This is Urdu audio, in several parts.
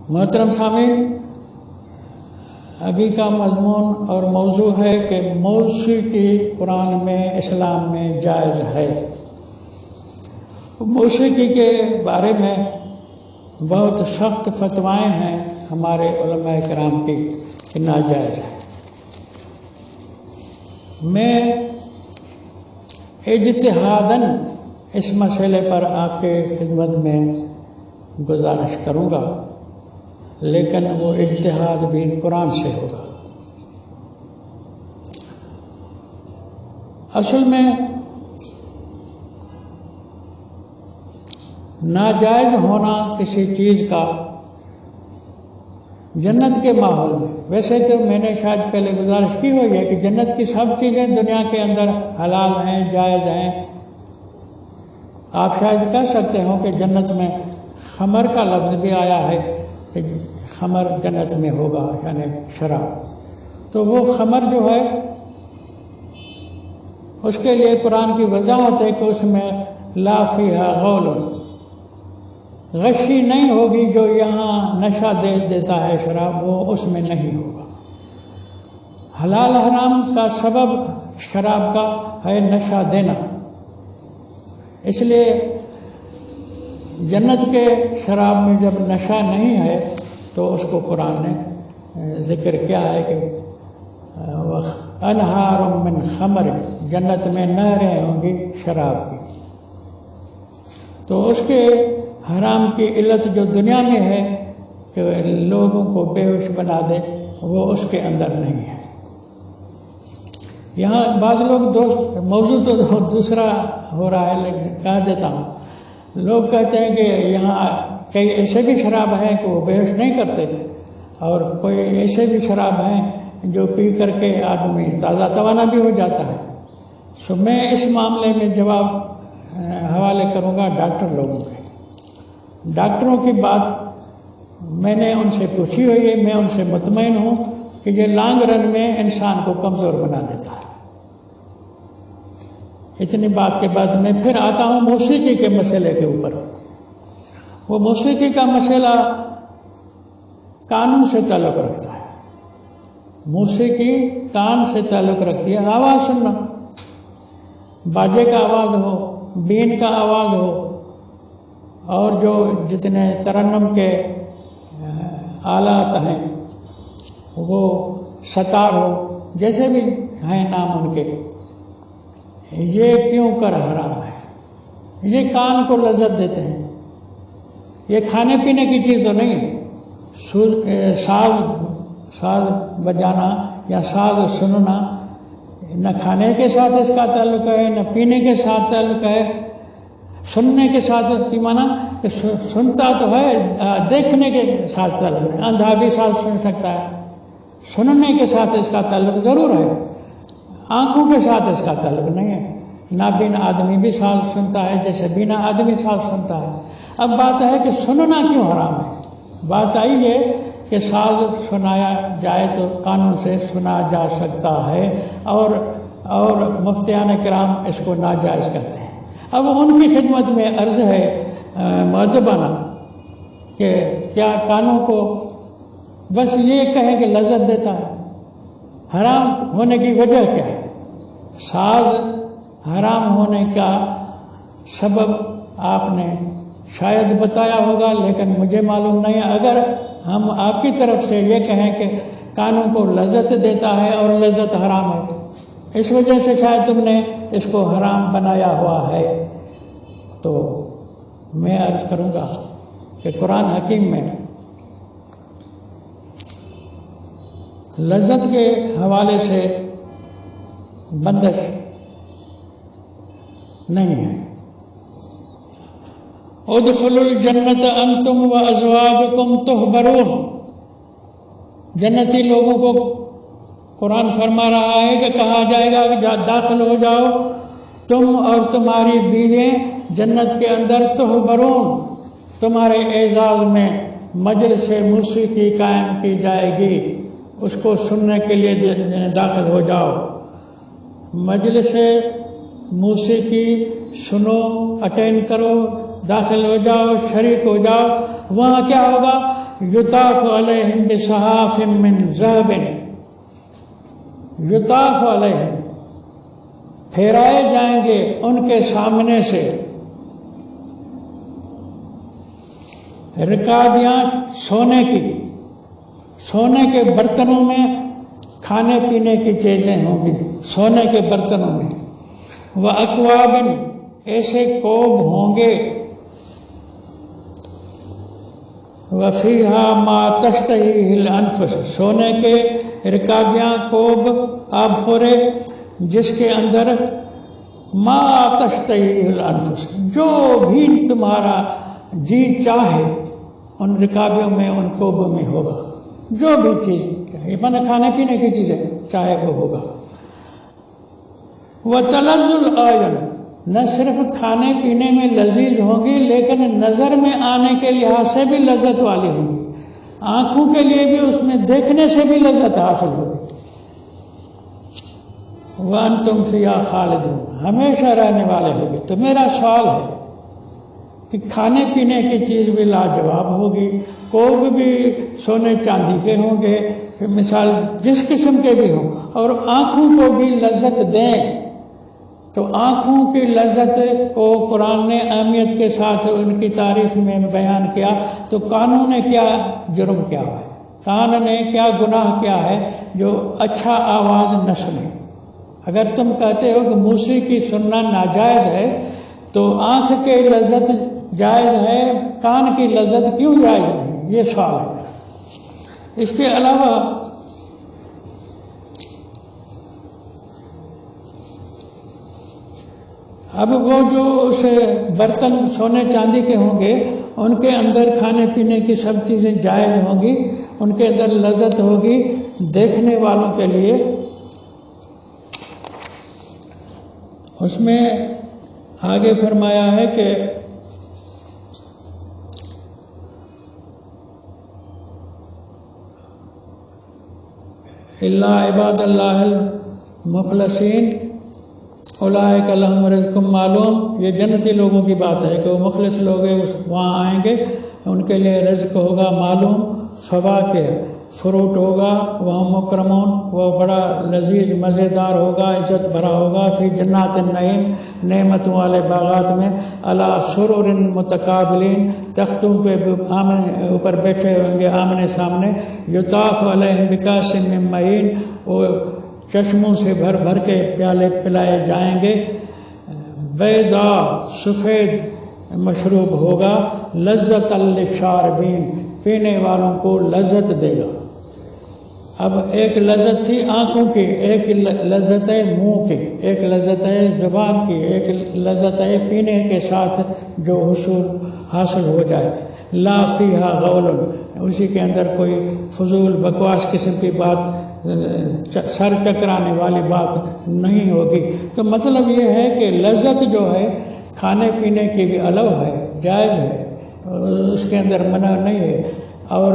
محترم سامعین، ابھی کا مضمون اور موضوع ہے کہ موسیقی قرآن میں اسلام میں جائز ہے۔ موسیقی کے بارے میں بہت سخت فتوائیں ہیں ہمارے علماء کرام کی کہ ناجائز ہے۔ میں اجتہاداً اس مسئلے پر آپ کے خدمت میں گزارش کروں گا، لیکن وہ اجتہاد بھی قرآن سے ہوگا۔ اصل میں ناجائز ہونا کسی چیز کا جنت کے ماحول میں، ویسے تو میں نے شاید پہلے گزارش کی ہوئی ہے کہ جنت کی سب چیزیں دنیا کے اندر حلال ہیں، جائز ہیں۔ آپ شاید کہہ سکتے ہو کہ جنت میں خمر کا لفظ بھی آیا ہے کہ خمر جنت میں ہوگا، یعنی شراب۔ تو وہ خمر جو ہے اس کے لیے قرآن کی وضاحت ہے کہ اس میں لا فیہا غول، غشی نہیں ہوگی۔ جو یہاں نشہ دے دیتا ہے شراب، وہ اس میں نہیں ہوگا۔ حلال حرام کا سبب شراب کا ہے نشہ دینا، اس لیے جنت کے شراب میں جب نشہ نہیں ہے تو اس کو قرآن نے ذکر کیا ہے کہ انہار من خمر، جنت میں نہریں ہوں گی شراب کی۔ تو اس کے حرام کی علت جو دنیا میں ہے کہ لوگوں کو بے ہوش بنا دے، وہ اس کے اندر نہیں ہے۔ یہاں بعض لوگ موضوع تو دوسرا ہو رہا ہے، لیکن کہہ دیتا ہوں، لوگ کہتے ہیں کہ یہاں کئی ایسے بھی شراب ہیں کہ وہ بے ہوش نہیں کرتے، اور کوئی ایسے بھی شراب ہیں جو پی کر کے آدمی تازہ توانا بھی ہو جاتا ہے۔ سو میں اس معاملے میں جواب حوالے کروں گا ڈاکٹر لوگوں کے۔ ڈاکٹروں کی بات میں نے ان سے پوچھی ہوئی ہے، میں ان سے مطمئن ہوں کہ یہ لانگ رن میں انسان کو کمزور بنا دیتا ہے۔ اتنی بات کے بعد میں پھر آتا ہوں موسیقی کے مسئلے کے اوپر۔ وہ موسیقی کا مسئلہ کانوں سے تعلق رکھتا ہے۔ موسیقی کان سے تعلق رکھتی ہے، آواز سننا، باجے کا آواز ہو، بین کا آواز ہو، اور جو جتنے ترنم کے آلات ہیں، وہ ستار ہو، جیسے بھی ہیں نام ان کے، یہ کیوں کر حرام ہے؟ یہ کان کو لذت دیتے ہیں، یہ کھانے پینے کی چیز تو نہیں ہے۔ ساز بجانا یا ساز سننا نہ کھانے کے ساتھ اس کا تعلق ہے، نہ پینے کے ساتھ تعلق ہے۔ سننے کے ساتھ کی معنی کہ سنتا تو ہے، دیکھنے کے ساتھ تعلق ہے۔ اندھا بھی ساز سن سکتا ہے، سننے کے ساتھ اس کا تعلق ضرور ہے، آنکھوں کے ساتھ اس کا تعلق نہیں ہے۔ نابین آدمی بھی ساز سنتا ہے جیسے بینا آدمی ساز سنتا ہے۔ اب بات ہے کہ سننا کیوں حرام ہے؟ بات آئی ہے کہ ساز سنایا جائے تو کانوں سے سنا جا سکتا ہے، اور مفتیان کرام اس کو ناجائز کہتے ہیں۔ اب ان کی خدمت میں عرض ہے مؤدبانہ کہ کیا کانوں کو بس یہ کہیں کہ لذت دیتا ہے؟ حرام ہونے کی وجہ کیا ہے؟ ساز حرام ہونے کا سبب آپ نے شاید بتایا ہوگا، لیکن مجھے معلوم نہیں۔ اگر ہم آپ کی طرف سے یہ کہیں کہ کانوں کو لذت دیتا ہے اور لذت حرام ہے، اس وجہ سے شاید تم نے اس کو حرام بنایا ہوا ہے، تو میں عرض کروں گا کہ قرآن حکیم میں لذت کے حوالے سے بندش نہیں ہے۔ ادخلوا الجنت انتم وازواجکم تحبرون، جنتی لوگوں کو قرآن فرما رہا ہے کہ کہا جائے گا کہ داخل ہو جاؤ تم اور تمہاری بیوییں جنت کے اندر، تحبرون، تمہارے اعزاز میں مجلس موسیقی قائم کی جائے گی، اس کو سننے کے لیے داخل ہو جاؤ۔ مجلس موسیقی سنو، اٹینڈ کرو، داخل ہو جاؤ، شریک ہو جاؤ۔ وہاں کیا ہوگا یطاف علیہم بصحاف من ذہب، یطاف علیہم پھیرائے جائیں گے ان کے سامنے سے رکابیاں سونے کی، سونے کے برتنوں میں کھانے پینے کی چیزیں ہوں گی، سونے کے برتنوں میں، وَأَكْوَابٍ ایسے کوب ہوں گے، وَفِيهَا مَا تَشْتَهِيهِ الْأَنفُسُ سونے کے رکابیاں کوب آبخورے جس کے اندر ما تشتهیہ الانفس جو بھی تمہارا جی چاہے ان رکابیوں میں، ان کوبوں میں ہوگا، جو بھی چیز چاہے، مانا کھانے پینے کی چیزیں چاہے وہ ہوگا۔ وَتَلَذُّ الْأَعْيُنِ نہ صرف کھانے پینے میں لذیذ ہوں گی لیکن نظر میں آنے کے لحاظ سے بھی لذت والی ہوں گی، آنکھوں کے لیے بھی اس میں دیکھنے سے بھی لذت حاصل ہوگی۔ وَأَنْتُمْ فِيهَا خَالِدُونَ ہمیشہ رہنے والے ہوگی۔ تو میرا سوال ہے کہ کھانے پینے کی چیز بھی لاجواب ہوگی، کوب بھی سونے چاندی کے ہوں گے، مثال جس قسم کے بھی ہوں، اور آنکھوں کو بھی لذت دیں، تو آنکھوں کی لذت کو قرآن نے اہمیت کے ساتھ ان کی تعریف میں بیان کیا، تو کانوں نے کیا جرم کیا ہے، کان نے کیا گناہ کیا ہے جو اچھا آواز نہ سنے۔ اگر تم کہتے ہو کہ موسیقی سننا ناجائز ہے تو آنکھ کی لذت جائز ہے، کان کی لذت کیوں جائز نہیں؟ یہ سوال ہے۔ اس کے علاوہ اب وہ جو اسے برتن سونے چاندی کے ہوں گے ان کے اندر کھانے پینے کی سب چیزیں جائز ہوں گی، ان کے اندر لذت ہوگی دیکھنے والوں کے لیے۔ اس میں آگے فرمایا ہے کہ الا عباد اللہ المخلصین اولئک لہم رزق معلوم، یہ جنتی لوگوں کی بات ہے کہ وہ مخلص لوگ وہاں آئیں گے، ان کے لیے رزق ہوگا معلوم، فواکہ فروٹ ہوگا، وہ مکرمون وہ بڑا لذیذ مزیدار ہوگا، عزت بھرا ہوگا، فی جنات النعیم نعمتوں والے باغات میں، علی سرر متقابلین تختوں کے اوپر بیٹھے ہوں گے آمنے سامنے، یطاف علیہم بکاس من معین وہ چشموں سے بھر بھر کے پیالے پلائے جائیں گے، بیضاء سفید مشروب ہوگا، لذت للشاربین پینے والوں کو لذت دے گا۔ اب ایک لذت تھی آنکھوں کی، ایک لذت ہے منہ کی، ایک لذت ہے زبان کی، ایک لذت ہے پینے کے ساتھ جو حصول حاصل ہو جائے۔ لا فیہا غول اسی کے اندر کوئی فضول بکواس قسم کی بات، سر چکرانے والی بات نہیں ہوگی۔ تو مطلب یہ ہے کہ لذت جو ہے کھانے پینے کی بھی الو ہے، جائز ہے، اس کے اندر منع نہیں ہے، اور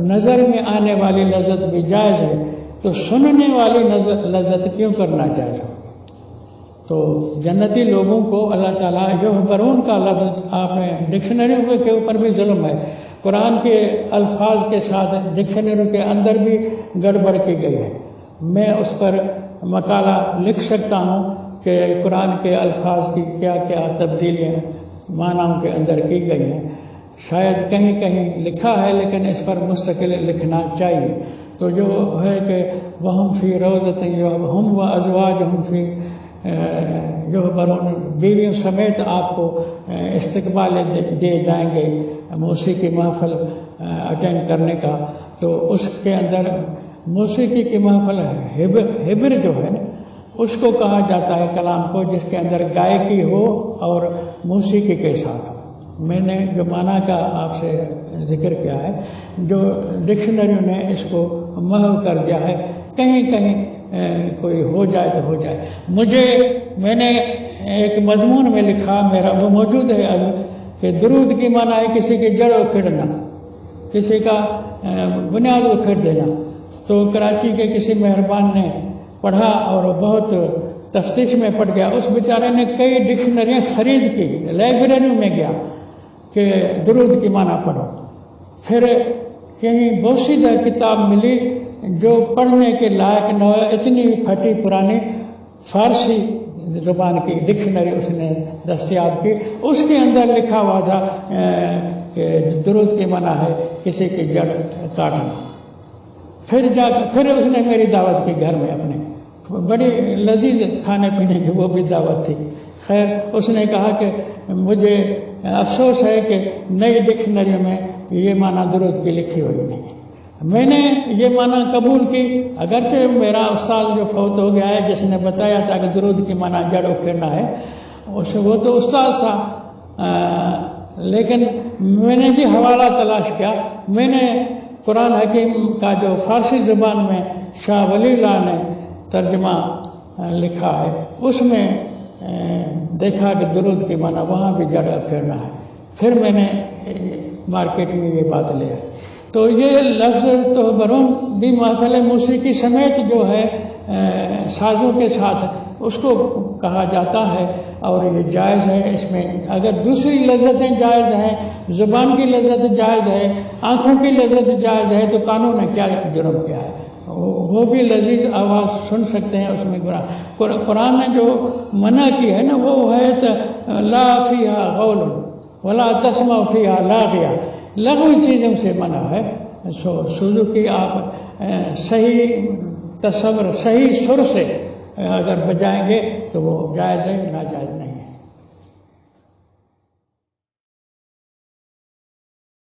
نظر میں آنے والی لذت بھی جائز ہے، تو سننے والی لذت کیوں کرنا جائز ہو؟ تو جنتی لوگوں کو اللہ تعالیٰ یحبرون کا لفظ آپ نے ڈکشنری کے اوپر بھی ظلم ہے، قرآن کے الفاظ کے ساتھ ڈکشنری کے اندر بھی گڑبڑ کی گئی ہے۔ میں اس پر مقالہ لکھ سکتا ہوں کہ قرآن کے الفاظ کی کیا کیا تبدیلیاں معنیٰ کے اندر کی گئی ہیں، شاید کہیں کہیں لکھا ہے لیکن اس پر مستقل لکھنا چاہیے۔ تو جو ہے کہ وہم فی روضۃ ہم و ازواجہم فی یحبرون بیویوں سمیت آپ کو استقبال دیے جائیں گے موسیقی محفل اٹینڈ کرنے کا، تو اس کے اندر موسیقی کی محفل ہبر جو ہے نا اس کو کہا جاتا ہے کلام کو جس کے اندر گائکی ہو اور موسیقی کے ساتھ ہو۔ میں نے جو معنی کا آپ سے ذکر کیا ہے، جو ڈکشنریوں نے اس کو محو کر دیا ہے، کہیں کہیں کوئی ہو جائے تو ہو جائے۔ میں نے ایک مضمون میں لکھا، میرا وہ موجود ہے اب، کہ درود کی معنی ہے کسی کی جڑ اکھڑنا، کسی کا بنیاد اکھڑ دینا۔ تو کراچی کے کسی مہربان نے پڑھا اور بہت تفتیش میں پڑ گیا، اس بیچارے نے کئی ڈکشنریاں خرید کی، لائبریری میں گیا کہ درود کی معنی پڑھو، پھر کہیں بوسیدہ کتاب ملی جو پڑھنے کے لائق نہ ہو، اتنی پھٹی پرانی فارسی زبان کی ڈکشنری اس نے دستیاب کی، اس کے اندر لکھا ہوا تھا کہ درود کی منع ہے کسی کی جڑ کاٹنا۔ پھر اس نے میری دعوت کی گھر میں اپنے، بڑی لذیذ کھانے پینے کی وہ بھی دعوت تھی۔ خیر اس نے کہا کہ مجھے افسوس ہے کہ نئی ڈکشنری میں یہ معنی درود کی لکھی ہوئی نہیں۔ میں نے یہ معنی قبول کی، اگرچہ میرا استاد جو فوت ہو گیا ہے جس نے بتایا تھا کہ درود کی معنی جڑ اکھیڑنا ہے، وہ تو استاد تھا، لیکن میں نے بھی حوالہ تلاش کیا۔ میں نے قرآن حکیم کا جو فارسی زبان میں شاہ ولی اللہ نے ترجمہ لکھا ہے اس میں دیکھا کہ درود کی معنی وہاں بھی جڑ اکھیڑنا ہے۔ پھر میں نے مارکیٹ میں یہ بات لیا۔ تو یہ لفظ تحبرون بھی محفل موسیقی سمیت جو ہے سازوں کے ساتھ اس کو کہا جاتا ہے، اور یہ جائز ہے۔ اس میں اگر دوسری لذتیں جائز ہیں، زبان کی لذت جائز ہے، آنکھوں کی لذت جائز ہے، تو قانون نے کیا جرم کیا ہے؟ وہ بھی لذیذ آواز سن سکتے ہیں اس میں۔ قرآن نے جو منع کی ہے نا وہ ہے لا فیہا غول ولا تسمع فیہا لاغیا، لغوی چیزوں سے منع ہے۔ سوزو کی آپ صحیح تصور صحیح سر سے اگر بجائیں گے تو وہ جائز ہے، ناجائز نہیں۔